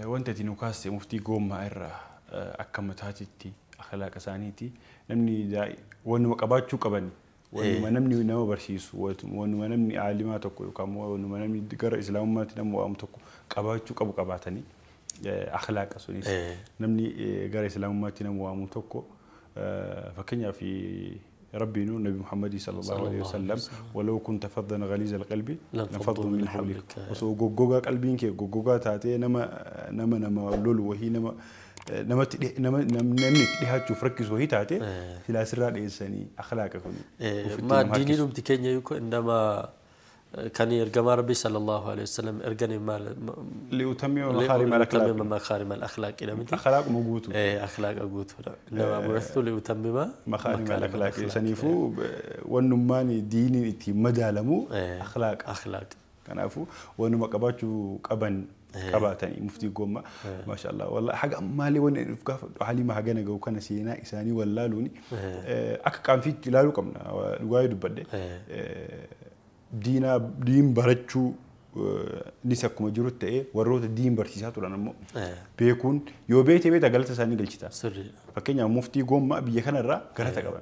وانت تنوكاس مفتي قوم إرّا أكمل تاتي أخلاق سانيتي نمني داي وانو قبات شو قبني وانو ما نمني نما برسيس وانو ما نمني عالماتك وكم وانو ما نمني دكار إسلام ما تنمو أمتك قبات شو قباتني أخلاق سونيس نمني دكار إسلام ما تنمو أمتك فكنيا في ربنا النبي محمد صلى الله عليه وسلم ولو كنت فظا غليظ القلب لانفضوا من حولك وسو غوغا قلبينك غوغا تاتي نما لول وهي نما نمني ديها فركز وهي تاتي في سر الانساني اخلاقك ما ديني لهم تكنيا يكو عندما كان يرجم ربي صلى الله عليه وسلم ارجني مال لأتمم مخارم الأخلاق إلى متى أخلاق موجود أخلاق موجود إنما بعثت لأتمم مخارم الأخلاق سنيفو والنماني ديني تي مدالمو أخلاق كان عفو وانو مقباتو قبن قباتني مفتي قوما ما شاء الله والله حاجه مالي وانا فكاف حالي ما حاجه نغو كان سينا اساني ولا لوني اك كان في لالو قمنا وايد بده دين برچو نسكم جروت ايه وروت دين برسيسات ولا نمو بيكون يو بيتي بيتا غلطه ساني غلطتا فكنيا مفتي قوما بيه كان را غلطه قبن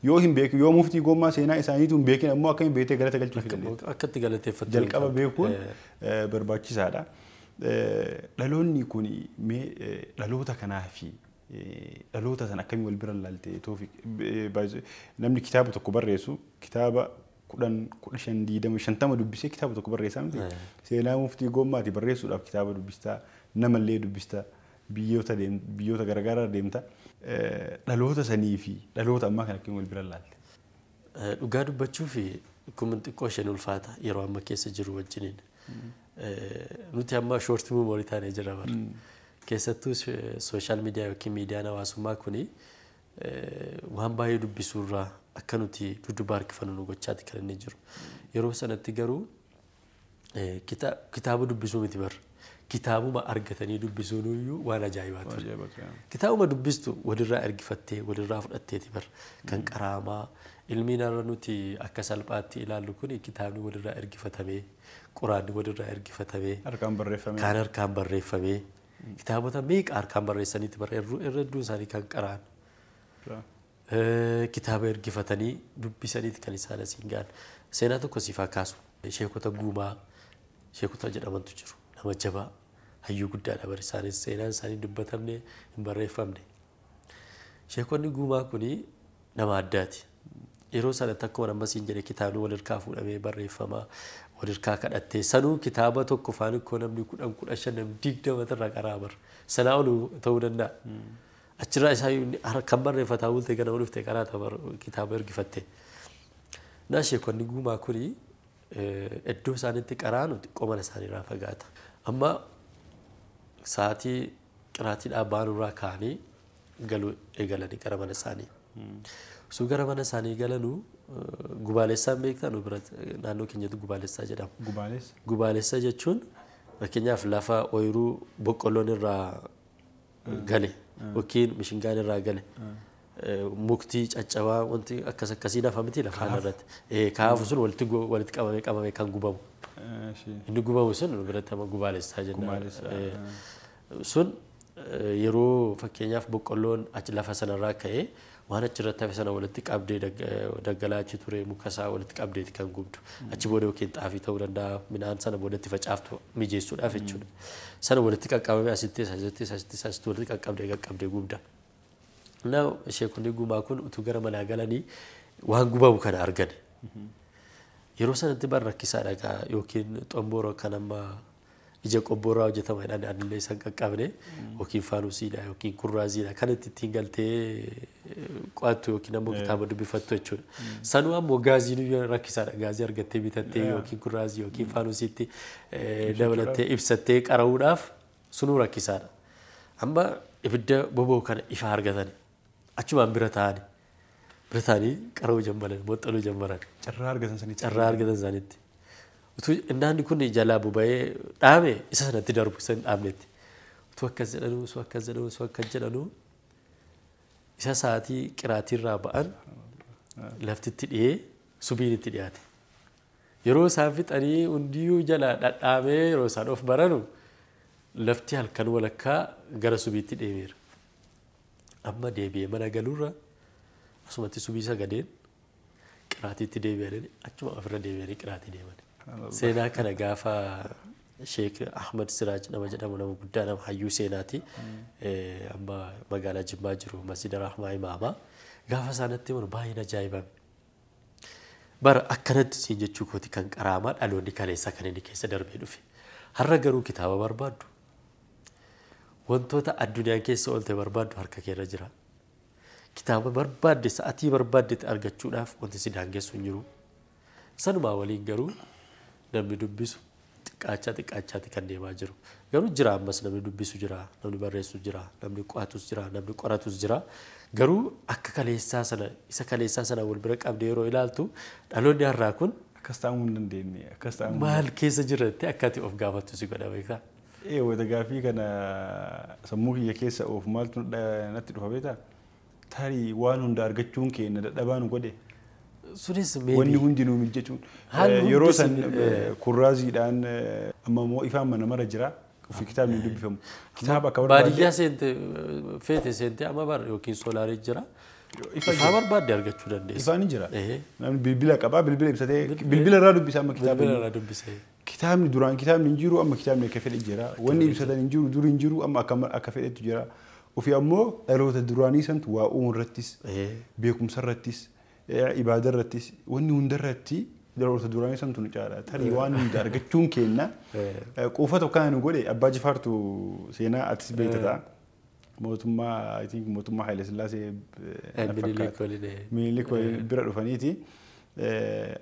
يو هم بيك يو مفتي قوما سينا اساني تون بيكن امو كان بيتي غلطه غلطو في اكت غلطه فتو جلقبا بيكون برباچي سادا دالوني كوني مي دالوتا كنا في دالوتا سن اكمي والبر لالتي توفيق نمني كتابه تكبر يسو كتابه كودن دي دم شنتما دبسي كتابه تكبر يسامتي سينا مفتي قوما تي بريسو داب كتابه دبستا نملي دبستا بيوتا غرغارا ديمتا دالوتا سنيفي دالوتا ما كان اكمي والبر لالتي dhugaa dubbachuu fi kumanti qooshan ulfaata yeroo amma keessa jiru wajjiniin nuti amma short memory taane jira bar keessattuu social media yookiin miidiyaan hawaasummaa kuni waan baay'ee dubbisuurraa akka nuti dudubaa harkifannu nu gochaati kan inni jiru yeroo sanatti garuu kitaaba dubbisuu miti bar kitaabuma argatanii dubbisuun iyyuu waan ajaa'ibaatu kitaabuma dubbistu walirraa ergifattee walirraa fudhatteeti bar kan qaraamaa ilmiin irra nuti akka salphaatti ilaallu kun kitaabni walirraa ergifatamee quraanni walirraa ergifatamee kan harkaan barreeffamee kitaabota meeqa harkaan barreessaniiti bar irra hedduu isaanii kan qaraan kitaaba ergifatanii dubbisaniiti kan isaan asiin gaan seenaa tokko siifaa kaasu sheekota guumaa sheekota jedhamantu jiru nama jabaa hayyuu guddaadha bar isaanis seenaan isaanii dubbatamne hin barreeffamne sheekonni guumaa kuni nama addaati yeroo sanatti akkuma ammasiin jedhe kitaabni walirkaa fuudhamee barreeffama walirkaa kadhattee sanuu kitaaba tokko faan ikkoo namni 10 namni 20 irraa qaraa bar sanaa olu ta'uu danda'a achirraa isaa kan barreeffataa bulte gana olufte qaraata bar kitaaba ergifatte naa sheekonni guumaa kuni iddoo isaanitti qaraanu xiqqoo isaaniirraa fagaata amma sa'aatii qiraatiidhaa baanurraa kaanii galuu eegalanii gara mana isaanii sugara mana isaanii galanu gubaalessaan beektan biratti naannoo keenyatti gubaalessaa jedhama gubaalessa jechuun fakkeenyaaf lafa ooyiruu boqqolloon irraa gale yookiin mishingaan irraa gale muktii caccabaa wanti akkasii lafa miti lafaan irratti kaafu sun walitti qabamee kan gubamu inni gubamu sun biratti ama gubaalessaa jenna sun yeroo fakkeenyaaf boqqolloon achi lafa sanarraa ka'ee waan achirratti hafe sana walitti qabdee daggalaa achi ture mukasaa walitti qabdeeti kan gubdu achi booda yookiin xaafii ta'uu danda'a midhaan sana boodatti facaaftu mijeessuudhaaf jechuudha sana walitti qaqqabamee asitti walitti qaqqabdee gubda naa sheekonni guumaa kun utuu gara manaa galanii waan gubamu kana argan yeroo sanatti bar rakkisaadha yookiin xomboora kan amma ija qobboraa hojjetama jedhan anillee san qaqqabne yookiin faanusiidha yookiin kurraaziidha kan ittiin galtee qo'attu yookiin ammoo kitaaba dubbifattu jechuudha sanuu ammoo gaaziin rakkisaadha gaazii argattee bitattee yookiin kurraazii yookiin faanusiitti dabalattee ibsattee qara'uudhaaf sunuu rakkisaadha amma ibidda boba'u kana ifa argatan achumaan bira ta'anii qara'uu jammalan mooxxaluu jammalan carraa argatan sanitti utuu innaanni kun jalaa buba'ee dhaame isa sanatti darbu san dhaabnetti utuu akkas jedhanuu isa sa'aatii qiraatiirraa ba'an laftitti dhiyee subiin itti dhiyaate yeroo isaan fixanii hundiyuu jala dhadhaamee yeroo isaan of baranu lafti halkan walakkaa gara subiitti deemeera. Amma deebi'ee mana galuurra asumatti subii sagadeen qiraatiitti deebi'anii achuma ofirra deebi'anii qiraatii deeman. Seenaa kana gaafa Sheek Ahmad Siraaj nama jedhamu nama guddaa nama hayyuu seenaati. Amma magaalaa Jimmaa jiru Masjida Rahmaa Imaamaa gaafa isaanitti mana baay'ee ajaa'ibame. Bara akkanatti siin jechuu kooti kan qaraamaa dhaloonni kaleessa kan inni keessa darbee dhufe. Har'a garuu kitaaba barbaaddu. Wantoota addunyaan keessa oolte barbaaddu harka keerra jira. Kitaaba barbaadde sa'atii barbaadde argachuudhaaf wanti si daangessu hin jiru. Sanumaa waliin garuu namni dubbisu xiqqaachaati kan deemaa jiru. Garuu jira ammas namni dubbisu jira, namni barreessu jira, namni qo'atus jira, namni qoratus jira. Garuu akka kaleessaa sana isa kaleessaa sana wal bira qabdee yeroo ilaaltu dhaloonni har'aa kun akkas ta'uu hin dandeenye akkas ta'uu maal keessa jirratti akkati of gaafattu si godha beektaa? wata gaafii kana sammuu kiyya keessa of maaltu natti dhufa beektaa? Tarii waan hunda argachuun keenya dadhabaan godhe. Sunis wanni hundi nuu mijechuun yeroo san kurraaziidhaan amma immoo ifaan mana mara jira. Fi kitaabni dubbifamu. Kitaaba akka barbaade. Baadiyyaa seente feete seente amma bar yookiin soolaarii jira. Ifaa barbaadde argachuu dandeessa. Ifaan ni jira. Namni bilbila qaba bilbila ibsatee bilbila irraa dubbisa amma kitaaba. Bilbila irraa dubbisee. Kitaabni duraan kitaabni hin jiru amma kitaabni akka fedhe jira. Wanni ibsatan hin jiru dur hin jiru amma akka fedhetu jira. Ofii ammoo dhaloota duraanii santu waa uumuu irrattis beekumsa irrattis ibaada irrattis wanni hunda irratti dhaloota duraanii santu nu caala. Tarii waan hunda argachuun keenya quufa tokko nu godhe abbaa jifaartu seenaa atis beektaa. Mootummaa I think mootummaa Haile Sillaasee Minilik bira dhufaniiti.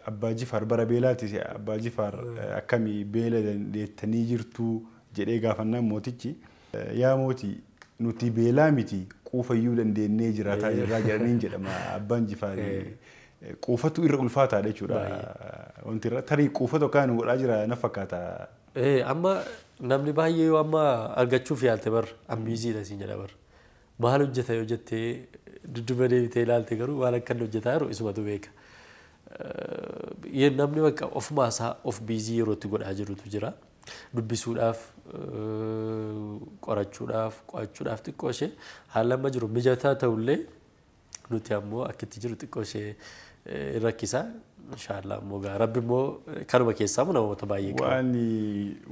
Abbaa jifaar bara beelaati abbaa jifaar akkamii beela dandeettanii jirtu jedhee gaafannaan mootichi yaa mootii nuti beelaa miti quufayyuu dandeenyee jiraataa jirraa jedhaniin jedhama abbaan jifaar quufatu irra ulfaataadha jechuudha. Wanti irra tarii quufa tokko nu godhaa jira na fakkaata. Amma namni baay'ee yoo amma argachuuf yaalte bar ambiiziidha siin jedha bar. Maal hojjeta yoo jettee dudduba deebitee ilaalte garuu waan akka hojjetaa jiru isumatu beeka. Namni bakka ofumaa isaa of biizii yerootti godhaa jirutu jira. Dubbisuudhaaf qorachuudhaaf qo'achuudhaaf xiqqoo ishee haala amma jiru mijataa ta'ullee nuti ammoo akkitti jiru xiqqoo ishee rakkisa. Inshallah ammoo rabbi immoo kanuma keessaa namoota baay'ee qaba.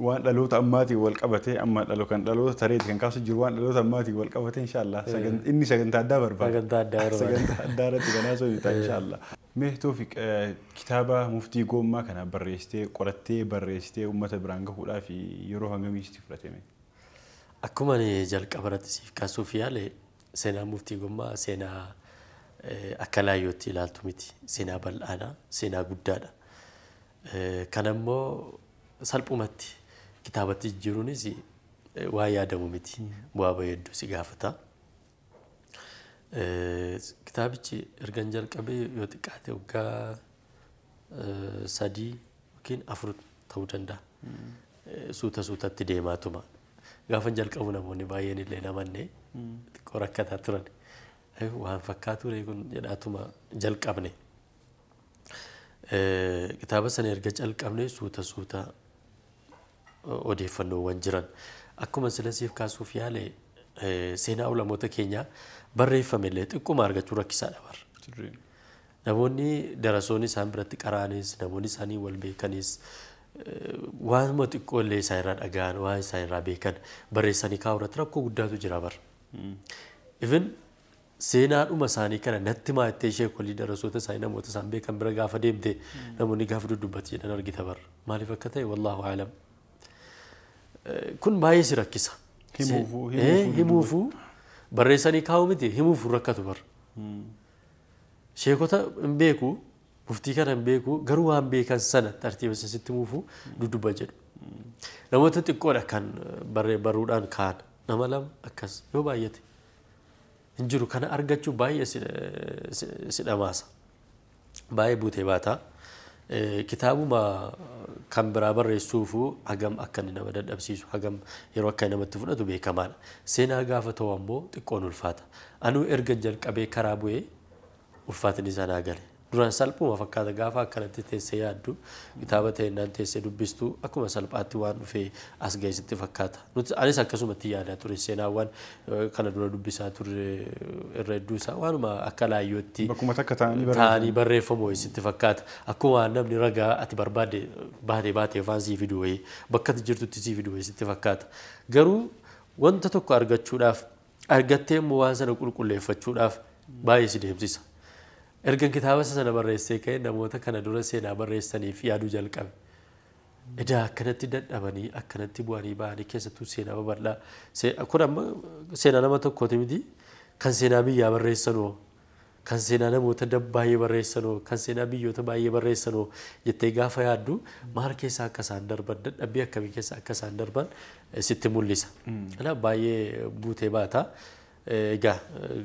Waan dhaloota ammaatiin wal qabatee amma dhaloota tareeti kan kaasu jiru waan dhaloota ammaatiin wal qabatee inshallah inni sagantaa addaa barbaada. Sagantaa addaa irratti kanaa soo bitaa inshallah. Mee Toofiq kitaaba muftii Gommaa kana barreessitee qorattee barreessitee uummata biraan gahuudhaaf yeroo hangamii sitti fudhatame? Akkuma jalqaba irratti siif kaasuuf yaale seenaa muftii Gommaa seenaa akka laayyootti ilaaltu miti. Seenaa bal'aadha, seenaa guddaadha. Kan ammoo salphumatti kitaabatti jijjiiruunis waa yaadamu miti. Bu'aa bahii hedduu si gaafata. Kitaabichi ergan jalqabee yoo xiqqaate waggaa 3 yookiin 4 ta'uu danda'a. Suutatti deemaatuma. Gaafa jalqabu namoonni baay'een illee namanne xiqqoo rakkataa turan. Waan fakkaatu kun jedhaatuma jalqabne. Kitaaba sana erga jalqabne suuta odeeffannoowwan jiran. Akkuma sila siif kaasuuf yaale seenaa ulamoota keenya barreeffame illee xiqquma argachuu rakkisaadha bar. Namoonni darasoonni isaan biratti qaraanis namoonni isaanii wal beekanis waanuma xiqqoo illee isaan irraa dhaga'an waan isaan irraa beekan barreessanii kaa'uurratti rakkoo guddaatu jira bar. Even seenaadhuma isaanii kana natti maattee ishee kolii darasoota isaanii namoota isaan beekan bira gaafa deemte namoonni gaafa duddubbatti jedhan argita bar. Maaliif akka ta'e wallaahu aalam. Kun baay'ee si rakkisa. Himuufuu barreessanii kaa'u miti himuufuu rakkatu bar. Sheekota hin beeku muftii kana hin beeku garuu waan beekan sana tartiiba sitti himuufuu dudduba jedhu. Namoota xiqqoodha kan barruudhaan kaan nama lama akkas yoo baay'ate hin jiru kana argachuu baay'ee si dhamaasa. Baay'ee buutee baata. Kitaabuma kan biraa barreessuufuu hagam akka inni nama dadhabsiisu hagam yeroo akka namatti fudhatu beekamaadha. Seenaa gaafa ta'u ammoo xiqqoon ulfaata. Anuu erga jalqabee karaa bu'ee ulfaatinni isaa naa gale. duraan salphuma fakkaata gaafa akkanatti teessee yaaddu kitaaba ta'ennaan teessee dubbistu akkuma salphaatti waan dhufee as geessitti fakkaata. Nuti anis akkasumatti yaadaa ture seenaawwan kana dura dubbisaa ture irra hedduu isaa waanuma akka laayyootti bakkuma takka ta'anii barreeffamu sitti fakkaata. Akkuma namni ragaa ati barbaade baatee waan sii fidu wayii bakka ati jirtutti sii fidu wayii sitti fakkaata. Garuu wanta tokko argachuudhaaf argattee immoo waan sana qulqulleeffachuudhaaf baay'ee si deemsisa. Ergan kitaaba sana barreessee ka'e namoota kana dura seenaa barreessaniif yaaduu jalqabe. Edaa akkanatti dadhabanii akkanatti bu'anii ba'anii keessattuu seenaa babal'aa. Kun amma seenaa nama tokkooti miti kan seenaa biyyaa barreessanoo kan seenaa namoota baay'ee barreessanoo kan seenaa biyyoota baay'ee barreessanoo jettee gaafa yaaddu maal keessa akka isaan darban dadhabbii akkamii keessa akka isaan darban sitti mul'isa. Kanaaf baay'ee buutee baata. Egaa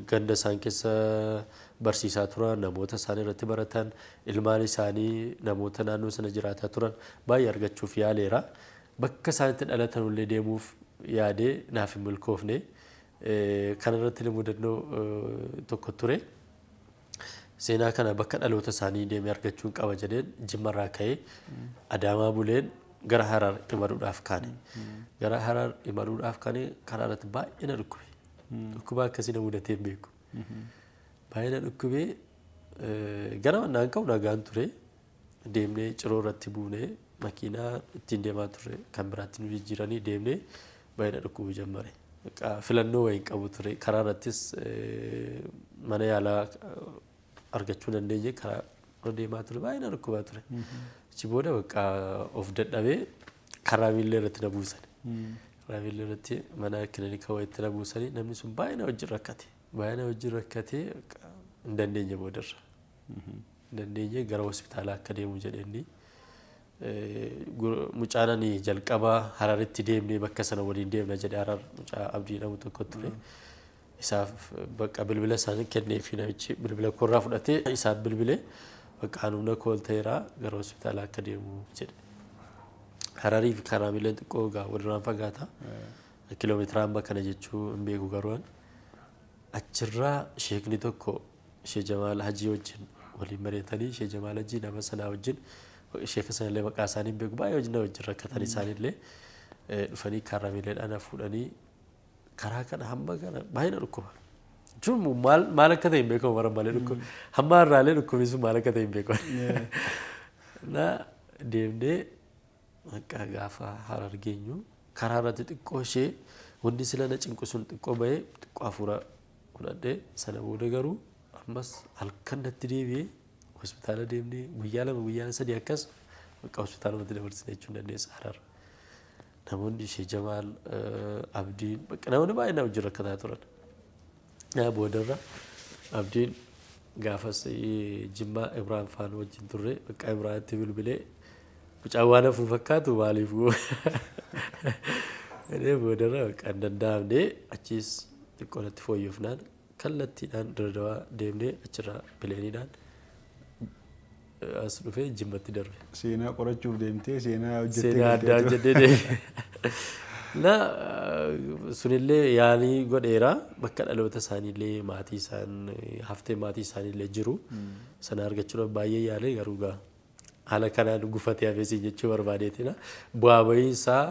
ganda isaan keessa barsiisaa turan namoota isaan irratti baratan ilmaan isaanii namoota naannoo sana jiraataa turan baay'ee argachuuf yaaleera. Bakka isaanitti dhalatan illee deemuuf yaadee naaf hin milkoofne. Kana irratti mudannoo tokko ture. Seenaa kana bakka dhaloota isaanii deemee argachuun qaba jedheen Jimmarraa ka'ee Adaamaa buleen gara Harar imaluudhaaf kaane. Gara Harar imaluudhaaf kaane karaa irratti baay'ee na dhukkube. Dhukkuba akkasii na mudatee hin beeku. Baay'ee na dhukkubee gara mannaan ka'u nagaan ture. Deemnee ciroo irratti buunee makiinaa ittiin deemaa turre kan biraatti nu jijjiiranii deemnee baay'ee na dhukkubuu jalqabe. Filannoo wayii qabu ture. Karaa irrattis mana yaalaa argachuu dandeenye karaa deemaa ture baay'ee na dhukkubaa ture. Achi booda bakka of dadhabee karaa miillee irratti na buusan. Raaville irratti mana kilinika wayitti na buusanii namni sun baay'ee na wajjin rakkate. Baay'ee na wajjin rakkatee hin dandeenye boodarra. Hin dandeenye gara hospitaalaa akka deemu jedheenni. Mucaanani jalqabaa Hararitti deemnee bakka sana waliin deemna jedhee Harar mucaa Abdii jedhamu tokko ture. Isaaf bakka bilbila isaanii kenneefii namichi bilbila koorraa fudhatee isaaf bilbilee bakka hanuuna koolteeraa gara hospitaalaa akka deemu jedhe. Hararii fi karaa miileen xiqqoo gaa walirraan fagaata. Kiiloomeetira hamba kana jechuu hin beeku garuun. Achirraa sheekni tokko Shee Jamaal Hajii wajjin waliin mari'atanii Shee Jamaal Hajii nama sanaa wajjin sheeka sanallee maqaa isaanii hin beeku baay'ee wajjin wajjin rakkatan isaaniillee dhufanii karaa miileedhaan fuudhanii karaa kana hamba kana baay'ee na dhukkuba. Jechuun maal akka ta'e hin beekamu bara malee dhukkuba. Hamma irraalee dhukkubni sun maal akka ta'e hin beekamu. Na deemnee akka gaafa Harar geenyu karaa irratti xiqqoo ishee wanti sila na cinqu sun xiqqoo bahee xiqqoo hafuura fudhadhee sana booda garuu ammas halkan natti deebi'ee hospitaala deemnee guyyaa lama guyyaa sadii akkas bakka hospitaalumatti dabarsine jechuun dandeessa Harar. Namoonni Shee Jamaal Abdiin bakka namoonni baay'ee na wajjin rakkataa turan. Boodarra Abdiin gaafas Jimmaa Ibrahim Faan wajjin turre bakka Ibrahitti bilbilee mucaa waan hafu fakkaatu maaliif boodarra bakka hin danda'amne achiis xiqqoo natti fooyyofnaan kallattiidhaan Dirredawaa deemnee achirraa pileeniidhaan as dhufee Jimmatti darbe. Seenaa qorachuuf deemtee seenaa hojjettee seenaa addaa hojjettee deemte. Na sunillee yaalii godheera bakka dhaloota isaaniillee maatii isaan haftee maatii isaaniillee jiru sana argachuudhaaf baay'ee yaalee garuu gaa haala kanaan gufatee hafeesii jechuu barbaadeetina bu'aa bahiinsaa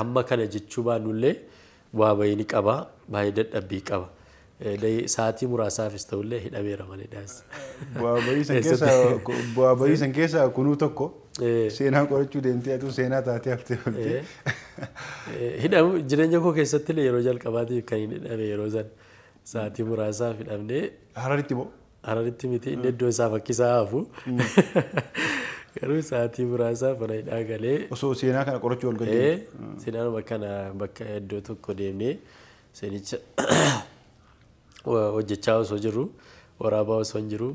hamma kana jechuu baannullee bu'aa bahii ni qaba baay'ee dadhabbii qaba. Sa'aatii muraasaafis ta'ullee hidhameera malee daas. Bu'aa bahii san keessaa kunuu tokko seenaa qorachuu deemtee atu seenaa taatee haftee olte. Hidhamu jireenya koo keessatti illee yeroo jalqabaatiif kan hin hidhame yeroo san sa'aatii muraasaaf hidhamnee. Hararitti moo? Hararitti miti inni iddoo isaa fakkisaa hafu. Garuu sa'aatii muraasaaf mana hidhaa galee. Osoo seenaa kana qorachuu ol galee. Seenaan bakka iddoo tokko deemnee seenicha hojjechaa osoo jiru waraabaa osoo hin jiru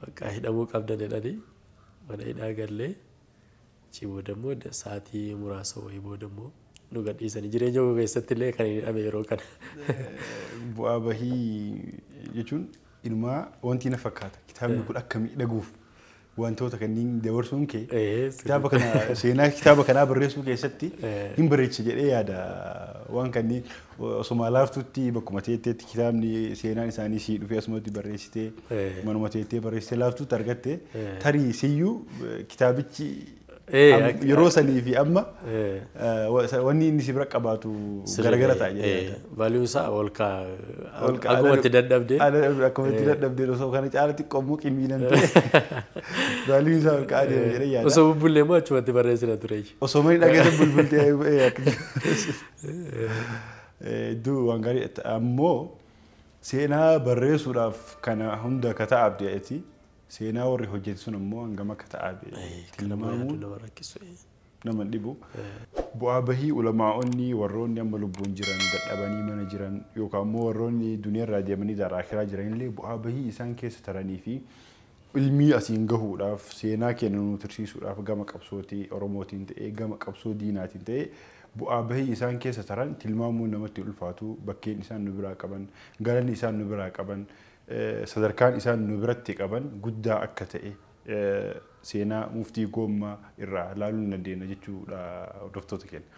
bakka hidhamuu qabdan jedhanii mana hidhaa gallee achii booda immoo sa'aatii muraasa wayii booda immoo nu gadhiisanii jireenya koo keessatti illee kan hin hidhame yeroo kana. Bu'aa bahii jechuun ilmaa wanti na fakkaata kitaabni kun akka miidhaguuf wantoota kanneen dabarsuun kee kitaaba kana seenaa kitaaba kanaa barreessuu keessatti hin bareechi jedhee yaada waan kanneen osuma laaftutti bakkuma teetteetti kitaabni seenaan isaanii sii dhufee asumatti barreessitee manuma teettee barreessitee laaftutti argatte tarii siyyuu kitaabichi yeroo sanii fi amma wanni inni si bira qabaatu garagara ta'a jedhee value isaa akkuma itti dadhabdee osoo kana caala xiqqoo immoo qimmiinan ta'e value isaa ol ka'aa deema jedhee yaada. Osoo bubbullee immoo achumatti barreessina ture. Osoo mani dhageessan bulbultee iddoo waan gaarii ammoo seenaa barreessuudhaaf kana hunda ka ta'aaf jedheeti. Seenaa warri hojjetu sun immoo hangam akka ta'aa tilmaamuun nama dhibu. Bu'aa bahii ulamaa'onni warroonni amma lubbuun jiran dadhabanii mana jiran yookaan immoo warroonni duniyaarraa deemanii daraa akiraa jiran illee bu'aa bahii isaan keessa taranii fi ilmii asiin gahuudhaaf seenaa keenya nu tursiisuudhaaf gama qabsootii Oromootiin ta'ee gama qabsoo diinaatiin ta'ee bu'aa bahii isaan keessa taran tilmaamuun namatti ulfaatu bakkeen isaan nu biraa qaban galanni isaan nu biraa qaban. Sadarkaan isaan nu biratti qaban guddaa akka ta'e seenaa muftii Gommaa irraa ilaaluu ni dandeenya jechuudha hordoftoota keenya.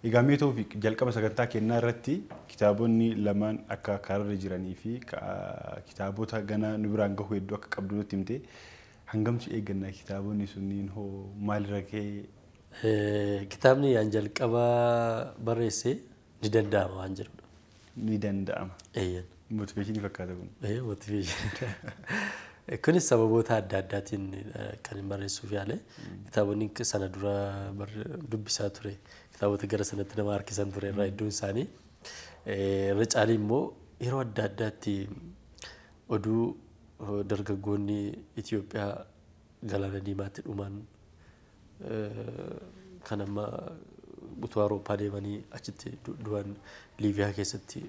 Egaa mee Toofiq jalqaba sagantaa kennaa irratti kitaabonni lamaan akka karaarra jiranii fi kitaabota ganaa nu biraan gahu hedduu akka qabdu nutti himte hangamtu eeggannaa kitaabonni sunniin hoo maalirra ga'ee? Kitaabni yaan jalqaba barreesse ni danda'ama waan jedhudha. Ni danda'ama. Eeyyan. Motiveeshinii fakkaata kun. Motiveeshinii. Kunis sababoota adda addaatiin kan hin barreessuuf yaale kitaabonni sana dura dubbisaa ture kitaabota gara sanatti nama harkisan ture irraa hedduun isaanii irra caalii immoo yeroo adda addaatti oduu dargaggoonni Itoophiyaa galaana diimaatti dhuman kan amma utuu Awurooppaa deemanii achitti du'an Liibiyaa keessatti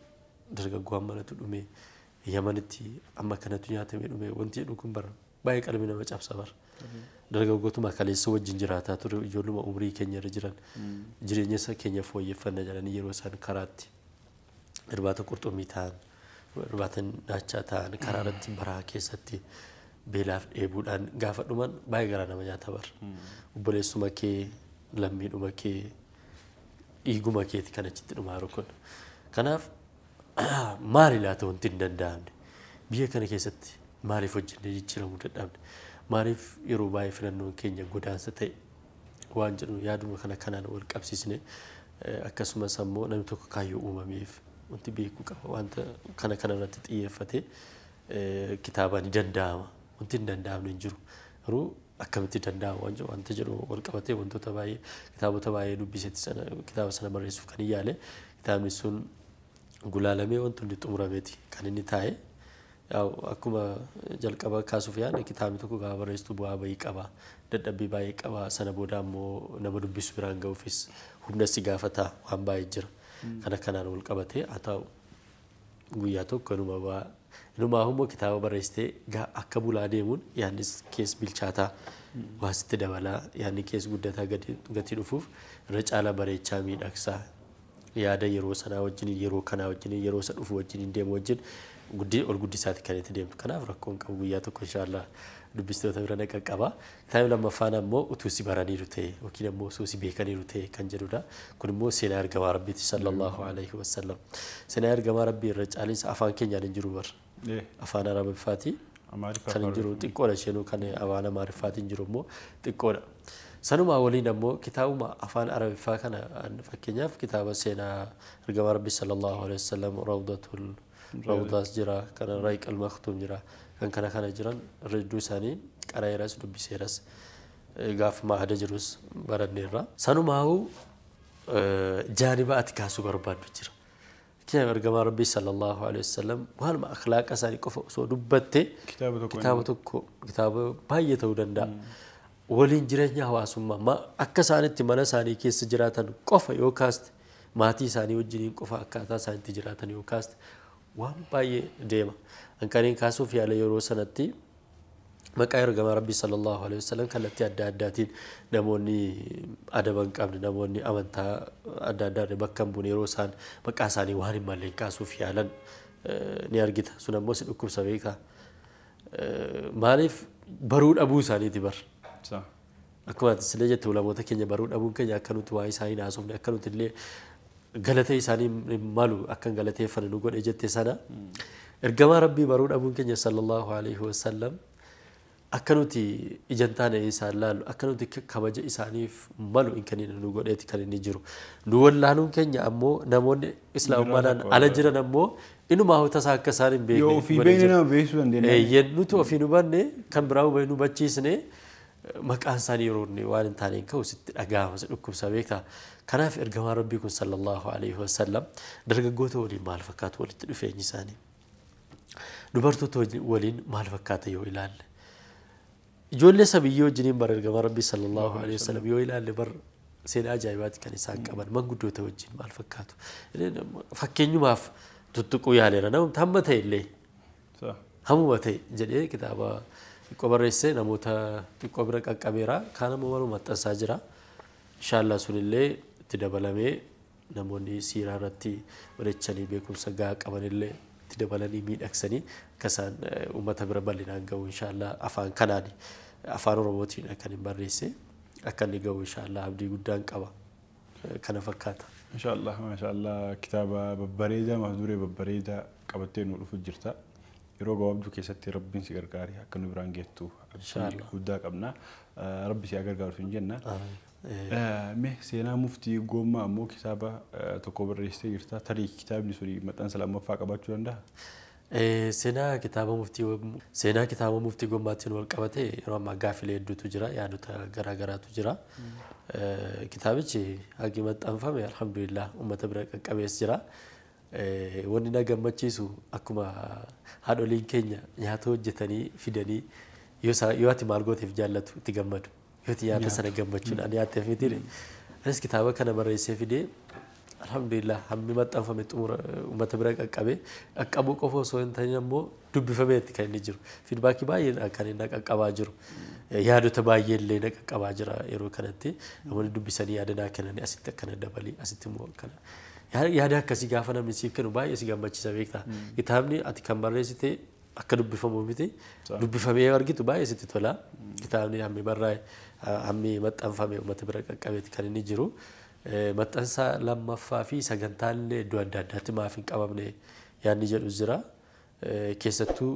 dargaggoon manatu dhume Yamanitti amma kanatu nyaatamee dhume wanti jedhu kun bara baay'ee qalbii nama cabsa bara dargaggootuma kaleessa wajjin jiraataa ture ijoolluma umrii keenya irra jiran jireenya isaa keenya fooyyeffanna jedhanii yeroo isaan karaatti irbaata qurxummii ta'an irbaata daachaa ta'an karaa irratti baraa keessatti beelaaf dheebuudhaan gaafa dhuman baay'ee garaa nama nyaata bara obboleessuma kee lammiidhuma kee dhiiguma keeti kan achitti dhumaa jiru kun kanaaf maali laata wanti hin danda'amne biyya kana keessatti maaliif hojjennee jijjiiramuu dadhabne maaliif yeroo baay'ee filannoon keenya godaansa ta'e waan jedhu yaaduma kana kanaan wal qabsiisne akkasumas ammoo namni tokko kaayyoo uumameef wanti beekuu qaba wanta kana irratti xiyyeeffate kitaaba ni danda'ama wanti hin danda'amne hin jiru garuu akkamitti danda'ama wanta jedhu wal qabatee wantoota baay'ee kitaabota baay'ee dubbisetti sana kitaaba sana barreessuuf kan yaale kitaabni sun gulaalamee wanti hundi xumurameeti kan inni taa'e akkuma jalqaba kaasuuf yaadne kitaabni tokko gaafa barreessitu bu'aa bahii qaba dadhabbii baay'ee qaba sana booda ammoo nama dubbisu biraan ga'uufis humna si gaafata waan baay'ee jira kana kanaan wal qabatee haa ta'u guyyaa tokko inumaa humna kitaaba barreessitee akka bulaa deemuun yaadnis kees bilchaataa waasitti dabalaa yaadni kees guddataa gatii dhufuuf irra caalaa bareechaa miidhagsaa yaada yeroo sanaa wajjin yeroo kanaa wajjin yeroo isa dhufu wajjin deemu wajjin ol guddisaati kan itti deemtu kanaaf rakkoon qabu guyyaa tokko inshallah dubbistoota bira naqa qaba kitaabni lammaffaan ammoo utuu si baraniiru ta'e yookiin ammoo osoo si beekaniiru ta'e kan jedhudha kun immoo seenaa ergamaa rabbiiti sallallahu alaihi wasallam seenaa ergamaa rabbii irra caalinsa afaan keenyaan hin jiru bar afaan arabaffaati kan hin jiru xiqqoodha isheenuu kan afaan amaariffaatiin hin jiru immoo xiqqoodha. Sanuma waliin ammoo kitaabuma afaan arabiffaa kana fakkeenyaaf kitaaba seenaa ergamaa rabbii sallallahu alaihi wasallam rawdaas jira kan raayiqal maktuum jira kan kana jiran redduu isaanii qara'eeras dubbiseeras gaaf maada jirus baranneerra sanumaa'u jaaniba ati kaasuu barbaaddu jira kitaaba ergamaa rabbii sallallahu alaihi wasallam waanuma akhlaaqa isaanii qofa osoo dubbatte kitaaba tokko kitaaba baay'ee ta'uu danda'a. Waliin jireenya hawaasummaa akka isaanitti mana isaanii keessa jiraatan qofa yookaas maatii isaanii wajjin qofa akkaataa isaanitti jiraatan yookaas waan baay'ee deema. Anqaniin kaasuuf yaala yeroo sanatti maqaa ergamaa rabbii sallallahu alaihi wasallam kallattii adda addaatiin namoonni adaban qabne namoonni amantaa adda addaa bakka bu'uun yeroo isaan maqaa isaanii waan hin malleen kaasuuf yaalan ni argita. Sun ammoo si dhukkubsa beekaa. Maaliif baruu dhabuu isaaniiti bar. صح Akkuma ati sila jette ulamoota keenya baruu dhabuun keenya akka nuti waa isaanii naasofne akka nuti illee galata isaanii malu akka galateeffannu nu godhe jette sana ergamaa rabbii baruu dhabuun keenya sallallahu alaihi wasallam akka nuti ijantaane isaan laalu akka nuti kabaja isaaniif malu in kan nu godheeti kan inni jiru nu wallaanuun keenya ammoo namoonni islaamummaan ala jiran ammoo inuma hawta isaa akka isaan hin beekne yoo ofii beekne nama beeksisuu dandeenya yennutu ofii nu banne kan biraa nu bachiisne maqaan isaanii yeroo waan hin taaneen ka'u sitti dhaga'ama si dhukkubsa beektaa kanaaf ergamaa rabbii kun sallallahu alaihi wasallam dargaggoota waliin maal fakkaatu walitti dhufeenyi isaanii dubartoota waliin maal fakkaata yoo ilaalle ijoollee sabiyyoo wajjiniin bar ergamaa rabbii sallallahu alaihi wasallam yoo ilaalle bar seenaa ajaa'ibaati kan isaan qaban manguddoota wajjin maal fakkaatu fakkeenyumaaf tuttuquu yaaleera namni hamma ta'e illee hammuma ta'e jedhee kitaaba xiqqoo barreessee namoota xiqqoo bira qaqqabeera kaan ammoo waluma maxxansaa jira inshaallah sunillee itti dabalamee namoonni siiraa irratti barachanii beekumsa gahaa qabanillee itti dabalanii miidhagsanii akka isaan uummata bira bal'inaan ga'u inshaallah afaan kanaani afaan oromootiin kan hin barreesse akka inni ga'u inshaallah abdii guddaan qaba kana fakkaata. Inshaallah kitaaba babbareedaa mata duree babbareedaa qabattee nu dhufu jirta. Yeroo gabaabduu keessatti rabbiin si gargaari akka nu biraan geettu guddaa qabna rabbi si gargaaru hin jenna mee seenaa muftii gommaa ammoo kitaaba tokko barreessitee jirta tarii kitaabni suni maxxansa lammaffaa qabaachuu danda'a seenaa kitaaba muftii gommaatiin wal qabate yeroo ammaa gaaffilee hedduutu jira yaadota garaa garaatu jira kitaabichi hagi maxxanfame alhamdulillah uummata bira qaqqabees jira wanni na gammachiisu akkuma haadholiin keenya nyaata hojjetanii fidanii yoo ati maal gooteef jaallatu itti gammadu yoo ati nyaata sana gammachuudhaan nyaatteef miti anis kitaaba kana barreessee fidee alhamdulillah hammi maxxanfame xumura uummata bira qaqqabuu qofa osoo hin ta'in ammoo dubbifameetti kan inni jiru fiidbaakii baay'ee kan inni qaqqabaa jiru yaadota baay'ee illee na qaqqabaa jira yeroo kanatti namoonni dubbisanii yaadanaa kennan asitti akkana dabalii asitti immoo akkana yaada akkasii gaafa namni siif kennu baay'ee si gammachiisa beektaa kitaabni ati kan barreessite akka dubbifamu miti dubbifamee argitu baay'ee sitti tola kitaabni hammi barraa'e hammi maxxanfame uummata bira qaqqabeetti kan inni jiru maxxansa lammaffaa fi sagantaalee iddoo adda addaatti maaf hin qabamne yaadni jedhu jira keessattuu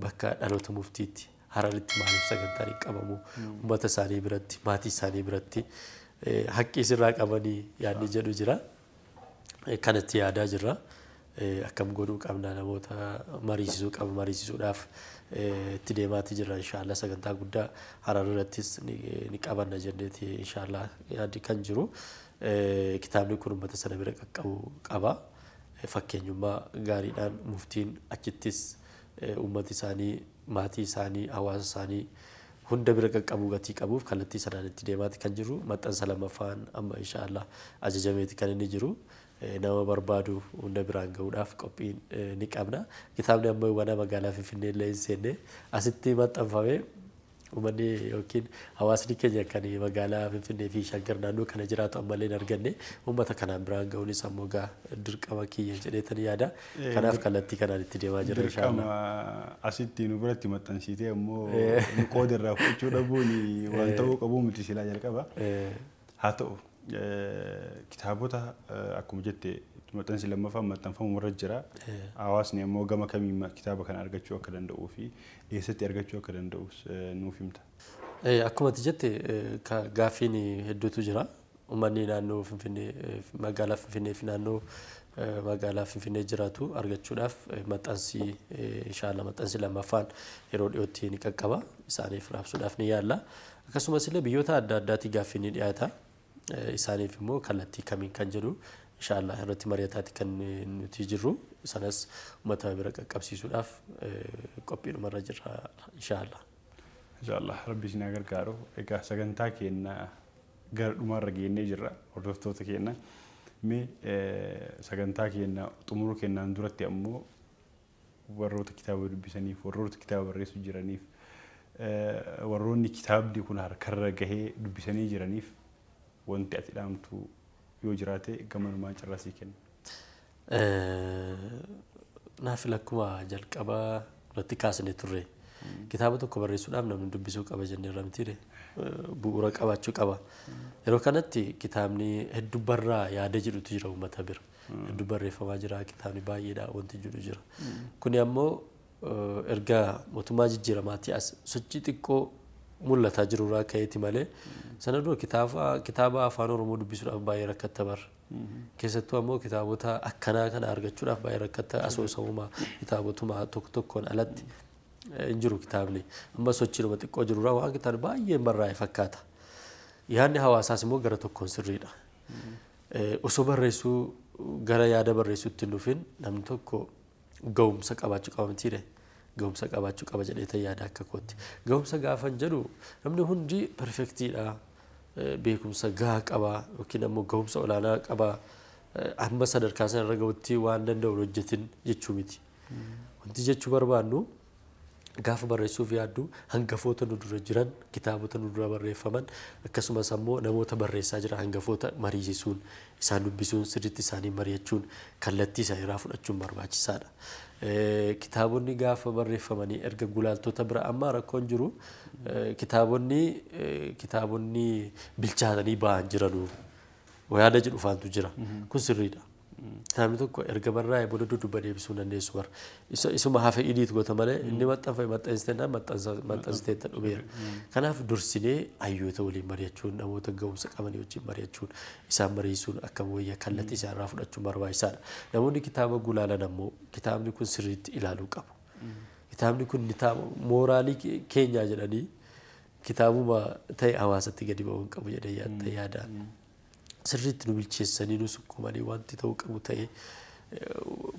bakka dhaloota muftiitti Hararitti maaliif sagantaan hin qabamu uummata isaanii biratti maatii isaanii biratti haqqii sirraa qabanii yaadni jedhu jira kanatti yaadaa jirra akkam godhuu qabna namoota mariisisuudhaaf itti deemaati jirra inshaallah sagantaa guddaa Hararirrattis ni qabanna jenneeti inshaallah yaaddi kan jiru kitaabni kun uummata sana bira qaqqabu qaba fakkeenyummaa gaariidhaan muftiin achittis uummati isaanii maatii isaanii hawaasa isaanii hunda bira qaqqabu gatii qabuuf kallattii sanaan itti deemaati kan jiru maxxansa lammaffaan amma inshaallah ajajameeti kan inni jiru nama barbaadu hunda biraan ga'uudhaaf qophiin ni qabna kitaabni amma wana magaalaa Finfinnee illee hin seenne asitti maxxanfame uummanni yookiin hawaasni keenya kan magaalaa Finfinnee fi Shaggar naannoo kana jiraatu ammallee hin arganne uummata kanaan biraan ga'uunis ammoo gaa dirqama kiyya jedheetanii yaada kanaaf kallattii kanaan itti deemaa jira inshaallah asitti nu biratti maxxansiitee ammoo nu qooda irraa fudhachuu dhabuun waan ta'uu qabu miti silaa jalqaba haa ta'u kitaabota akkuma jette maxxansi lammaffaan maxxanfamu irra jira hawaasni ammoo gama kamiin kitaaba kana argachuu akka danda'uu fi eessatti argachuu akka danda'us nuuf himta. Akkuma jette gaaffiin hedduutu jira uummanni naannoo Finfinnee magaalaa Finfinnee fi naannoo magaalaa Finfinnee jiraatu argachuudhaaf maxxansi inshaallah maxxansi lammaffaan yeroo dhiyootti ni qaqqaba isaaniif raabsuudhaaf ni yaalla akkasumas illee biyyoota adda addaatti gaaffiin ni dhiyaata isaaniif immoo kallattii kamiin kan jedhu inshaallah irratti mari'ataati kan nuti jirru sanas uummata bira qaqqabsiisuudhaaf qophiidhuma irra jirra inshaallah. Inshaallah rabbi isin gargaaru egaa sagantaa keenya gara dhumaarra geennee jirra hordoftoota keenya mee sagantaa keenya xumuruu keenyaan duratti ammoo warroota kitaaba dubbisaniif warroota kitaaba barreessuu jiraniif warroonni kitaabni kun harkarra gahee dubbisanii jiraniif wanti ati dhaamtu yoo jiraate gamanumaan carraasii kenna. Naaf lakkuma jalqabaa irratti kaasne turre kitaaba tokko barreessuudhaaf namni dubbisuu qaba jennee irra mitiire bu'uura qabaachuu qaba. Yeroo kanatti kitaabni hedduu barraa yaada jedhutu jira uummata bira. Hedduu barreeffamaa jira kitaabni baay'eedha wanti jedhu jira. Kuni ammoo erga mootummaa jijjiiramaatti as sochii xiqqoo mul'ataa jirurraa ka'eeti malee sana dura kitaaba afaan Oromoo dubbisuudhaaf baay'ee rakkatta barra. Keessattuu ammoo kitaabota akkanaa kana argachuudhaaf baay'ee rakkatta asoosama kitaabotuma tokko tokkoon alatti hin jiru kitaabni. Amma sochiinuma xiqqoo jirurraa waan kitaabni baay'ee barraa'e fakkaata. Yaadni hawaasaas immoo gara tokkoon sirriidha. Osoo barreessuu gara yaada barreessuutti hin dhufin namni tokko ga'umsa qabaachuu qaba mitiire. Ga'umsa qabaachuu qaba jedhee yaada akka kootti. Ga'umsa gaafan jedhu namni hundi perfektiidha. Beekumsa gahaa qaba yookiin ammoo ga'umsa olaanaa qaba. Amma sadarkaa sanarra ga'utti waan danda'u hojjetin jechuu miti. Wanti jechuu barbaannu gaafa barreessuuf yaaddu hangafoota nu dura jiran kitaabota nu dura barreeffaman akkasumas ammoo namoota barreessaa jiran hangafoota mariisisuun isaan dubbisuun sirriitti isaanii mari'achuun kallattii isaa irraa fudhachuun barbaachisaadha. Kitaabonni gaafa barreeffamanii erga gulaaltota bira amma rakkoon jiru kitaabonni bilchaatanii ba'an jiranu yaada jedhu faantu jira. Kun sirriidha. Kitaabni tokko erga barraa'ee booda dudduuba deebisuu dandeessu bara. Isuma hafe idiit goota malee inni maxxansitee dhumeera. Kanaaf dursinee hayyoota waliin mari'achuun namoota ga'umsa qabanii wajjin mari'achuun isaan mariisuun akka wayya kallattii isaa irraa fudhachuun barbaachisaadha. Namoonni kitaaba gulaalan ammoo kitaabni kun sirriitti ilaaluu qabu. Kitaabni kun mooraalii keenyaa jedhanii kitaabuma ta'e hawaasatti gadi ba'uun qabu jedhee yaadaan. Sirriitti nu bilcheessanii nu sukkumanii wanti ta'uu qabu ta'ee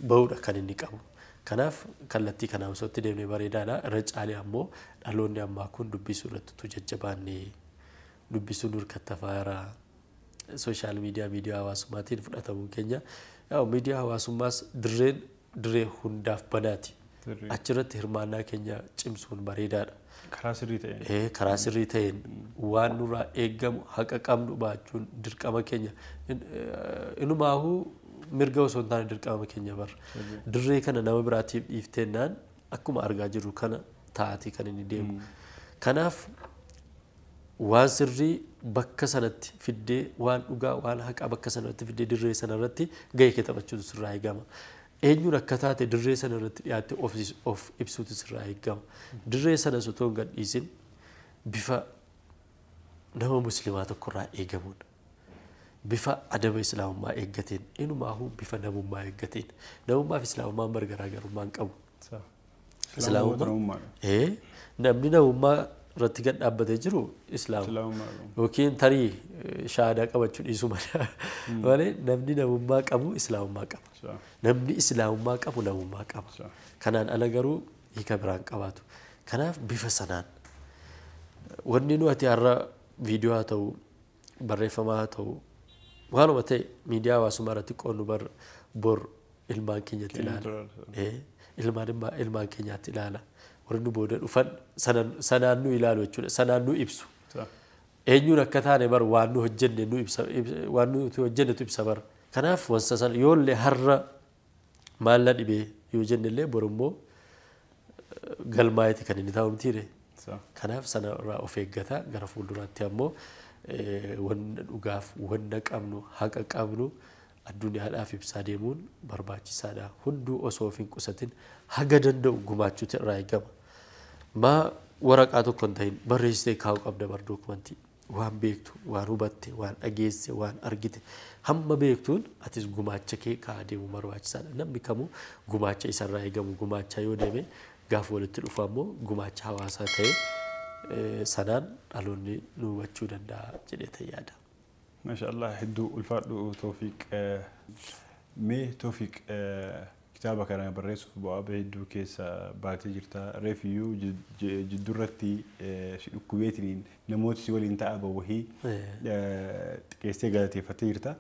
ba'uudha kan inni qabu. Kanaaf kallattii kanaan osootti deemnee bareedaadha. Irra caalee ammoo dhaloonni ammaa kun dubbisuu irratti jajjabaannee dubbisuun hirkattafaara. Sooshaal miidiyaa hawaasummaatiin fudhatamuun keenya miidiyaa hawaasummaas dirree hundaaf banaati. Achirratti hirmaannaa keenya cimsuun bareedaadha. Karaa sirrii ta'een waan nurraa eegamu haqa qabnu baachuun dirqama keenya inumaahu mirga osoo hin taane dirqama keenya barra. Dirree kana nama biraatiif dhiifteennaan akkuma argaa jirru kana taa'atii kan inni deemu. Kanaaf waan sirrii bakka sanatti fiddee waan dhugaa waan haqaa bakka sanatti fiddee dirree sanarratti gahee kee taphachuutu sirraa eegama. Eenyuun akka taate dirree sana irratti dhiyaatte of ibsuutu sirraa eegama. Dirree sana osoo hin gadhiisin bifa nama muslimaa tokkorraa eegamuudha. Bifa adaba islaamummaa eeggateen inumaahu bifa namummaa eeggateen. Namummaa fi islaamummaan garaagarummaa hin qabu. Namni namummaa irratti gad dhaabbatee jiru islaamummaa yookiin tarii shaadaa qabachuu dhiisuu malee namni namummaa qabu islaamummaa qaba. Namni islaamummaa qabu namummaa qaba. Kanaan ala garuu hiika biraan qabaatu. Kanaaf bifa sanaan wanni nu ati har'a viidiyoo haa ta'u barreeffamaa haa ta'u waanuma ta'e miidiyaa hawaasummaa irratti qoonnu bor ilmaan keenyatti ilaala. Ilmaan keenyatti ilaala. Warri nu booda dhufan sanaan nu ilaalu jechuudha. Sanaan nu ibsu. Eenyuun akka taane bar waan nu hojjenne nu ibsa waan nuti hojjennetu ibsa bar. Kanaaf wansa sana yoollee har'a maalla dhibee yoo jennellee borummoo galmaa'eeti kan inni taa'u mitiire. Kanaaf sana irraa of eeggata gara fuulduraatti ammoo wanna dhugaaf wanna qabnu haqa qabnu addunyaadhaaf ibsaa deemuun barbaachisaadha. Hunduu osoo of hin qusatin haga danda'u gumaachuutu irraa eegama. Maa waraqaa tokko hin ta'in barreessitee kaa'uu qabda bar dookumentii. Waan beektu, waan hubatte, waan dhageesse, waan argite hamma beektuun atis gumaacha kee kaa'aa deemuu barbaachisaadha. Namni kamuu gumaacha isarraa eegamu gumaacha yoo deeme gaafa walitti dhufu ammoo gumaacha hawaasaa ta'e sanaan dhaloonni nu hubachuu danda'a jedhee yaada. Maashaallah hedduu ulfaadhu Toofiq. Mee Toofiq kitaaba kana barreessuuf bu'aa hedduu keessa baatee jirta. Reefiyyuu jidduurratti dhukkubeetiin namooti si waliin ta'a bawwahii xiqqeessee galateeffattee jirta.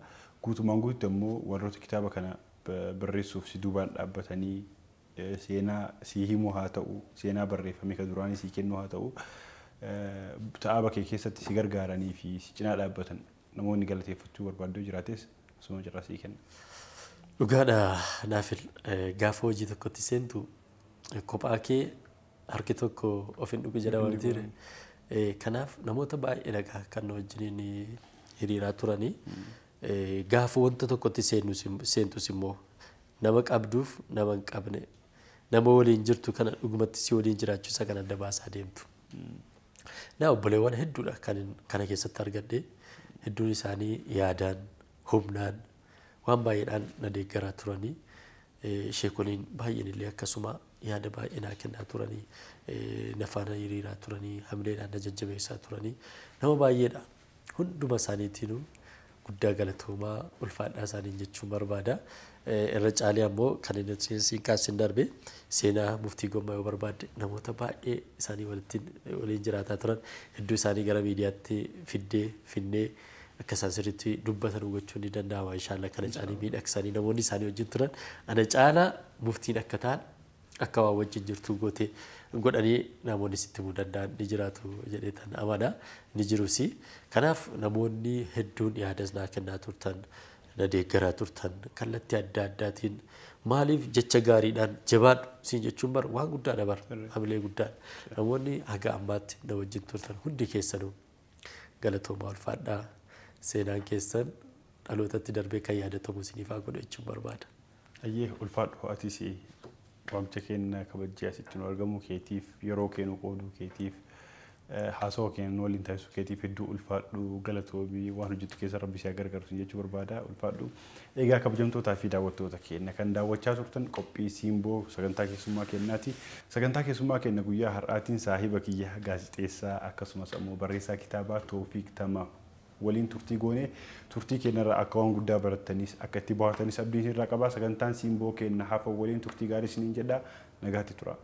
Guutumaan guututti ammoo warroota kitaaba kana barreessuuf si duubaan dhaabbatanii seenaa si himuu haa ta'u seenaa barreeffame kan duraanii si kennuu haa ta'u ta'aa bakkee keessatti si gargaaranii fi si cinaa dhaabbatan namoonni galateeffachuu barbaaduu jiraates osoo jirraa si kenna. Dhugaadha naafil gaafa hojii tokkotti seentu kophaa kee harki tokko of hin dhugu jedhama wanti. Kanaaf namoota baay'ee dhagaa kan wajjiniin hiriiraa turanii gaafa wanta tokkotti seentus immoo nama qabduuf nama hin qabne nama waliin jirtu kana dhugumatti si waliin jiraachuu isa kan adda baasaa deemtu. Naa obboleewwan hedduudha kana keessatti argadhe hedduun isaanii yaadaan humnaan waan baay'eedhaan na deeggaraa turanii sheekoliin baay'een illee akkasuma yaada baay'ee naa kennaa turanii na faana hiriiraa turanii hamileedhaan na jajjabeessaa turanii nama baay'eedha hunduma isaaniitiinuu guddaa galatoomaa ulfaadhaa isaaniin jechuun barbaada. Irra caalee ammoo kan inni siin kaasin darbe seenaa muftii Gommaa yoo barbaadde namoota baay'ee isaanii waliin jiraataa turan hedduu isaanii gara miidiyaatti finnee akka isaan sirriitti dubbatan gochuun ni danda'ama. Inshaallah kana caalii miidhagsanii namoonni isaanii wajjin turan ana caalaa muftiin akka ta'an akka waan wajjin jirtu godhanii namoonni sitti himuu danda'an ni jiraatu jedhee tan amana ni jirusi. Kanaaf namoonni hedduun yaadas naa kennaa turtan na deeggaraa turtan kallattii adda addaatiin maaliif jecha gaariidhaan jabaadhu siin jechuun bar waan guddaadha bar hamilee guddaadha. Namoonni haga ammaatti na wajjin turtan hundi keessanuu galatoomaa ulfaadhaa seenaan keessan dhalootatti darbee kan yaadatamu isiniif haa godhu jechuun barbaada. Ayyee ulfaadhu atis waamcha keenya kabajjii asitti nu argamu keetiif yeroo keenu qooduu keetiif haasawaa keenya waliin taasisuu keetiif hedduu ulfaadhu galatoomi waan hojjetu keessa rabbi si gargaarsu jechuu barbaada ulfaadhu. Egaa kabajamtootaa fi daawwattoota keenya kan daawwachaa turtan qophii Siimboo sagantaa keessummaa keenyaati. Sagantaa keessummaa keenya guyyaa har'aatiin saahiba kiyya gaazexeessaa akkasumas ammoo barreessaa kitaabaa Toofiq Tamaa waliin turtii goone turtii keenyarraa akka waan guddaa barattanis akka itti bohaartanis abdiin irraa qaba. Sagantaan Siimboo keenya hafa waliin turtii gaarii isiniin jedha nagaatti tura.